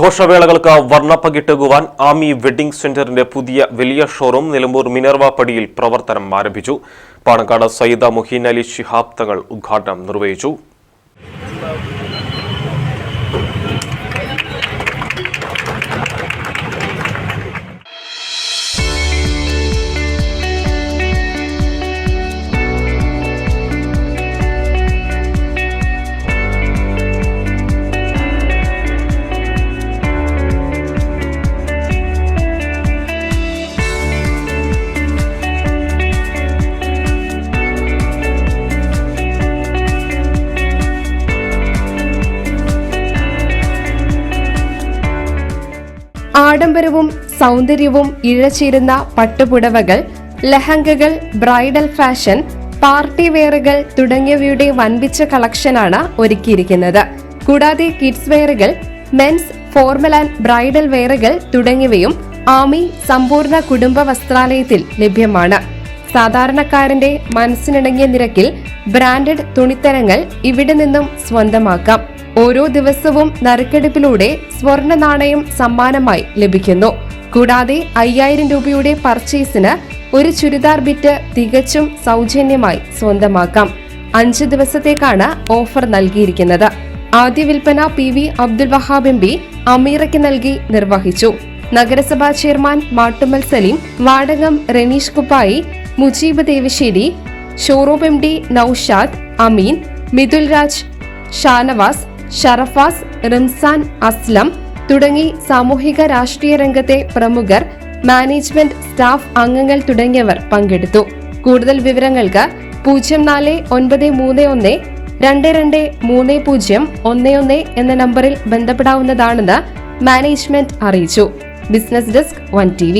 ആഘോഷവേളകൾക്ക് വർണ്ണപ്പകിട്ടുകുവാൻ Ami wedding സെന്ററിന്റെ പുതിയ വലിയ ഷോറൂം നിലമ്പൂർ മിനർവ പടിയിൽ പ്രവർത്തനം ആരംഭിച്ചു. പാണക്കാട് സയ്യിദ് മുഹീൻ അലി ശിഹാബ് തങ്ങൾ ഉദ്ഘാടനം നിർവഹിച്ചു. ആഡംബരവും സൗന്ദര്യവും ഇഴചേരുന്ന പട്ടുപുടവകൾ, ലഹങ്കകൾ, ബ്രൈഡൽ ഫാഷൻ, പാർട്ടി വെയറുകൾ തുടങ്ങിയവയുടെ വൻപിച്ച കളക്ഷനാണ് ഒരുക്കിയിരിക്കുന്നത്. കൂടാതെ കിഡ്സ് വെയറുകൾ, മെൻസ്, ഫോർമൽ ആൻഡ് ബ്രൈഡൽ വെയറുകൾ തുടങ്ങിയവയും ആമി സമ്പൂർണ്ണ കുടുംബ വസ്ത്രാലയത്തിൽ ലഭ്യമാണ്. സാധാരണക്കാരന്റെ മനസ്സിനിണങ്ങിയ നിരക്കിൽ ബ്രാൻഡഡ് തുണിത്തരങ്ങൾ ഇവിടെ നിന്നും സ്വന്തമാക്കാം. ഓരോ ദിവസവും നറുക്കെടുപ്പിലൂടെ സ്വർണ്ണ നാണയം സമ്മാനമായി ലഭിക്കുന്നു. കൂടാതെ 5000 രൂപയുടെ പർച്ചേസിന് ഒരു ചുരിദാർ ബിറ്റ് തികച്ചും സൗജന്യമായി സ്വന്തമാക്കാം. 5 ദിവസത്തേക്കാണ് ഓഫർ നൽകിയിരിക്കുന്നത്. ആദ്യ വിൽപ്പന PV അബ്ദുൽ വഹാബ് MP അമീറയ്ക്ക് നൽകി നിർവഹിച്ചു. നഗരസഭാ chairman Mattummal Saleem, വാടകം Ranish കുപ്പായി, Mujeeb Devassery, showroom MD Naushad, അമീൻ, മിഥുൽ രാജ്, ഷാനവാസ്, ഷറഫാസ്, റംസാൻ, അസ്ലം തുടങ്ങി സാമൂഹിക രാഷ്ട്രീയ രംഗത്തെ പ്രമുഖർ, മാനേജ്മെന്റ്, സ്റ്റാഫ് അംഗങ്ങൾ തുടങ്ങിയവർ പങ്കെടുത്തു. കൂടുതൽ വിവരങ്ങൾക്ക് 0491 223011 എന്ന നമ്പറിൽ ബന്ധപ്പെടാവുന്നതാണെന്ന് മാനേജ്മെന്റ് അറിയിച്ചു. Business desk 1 TV.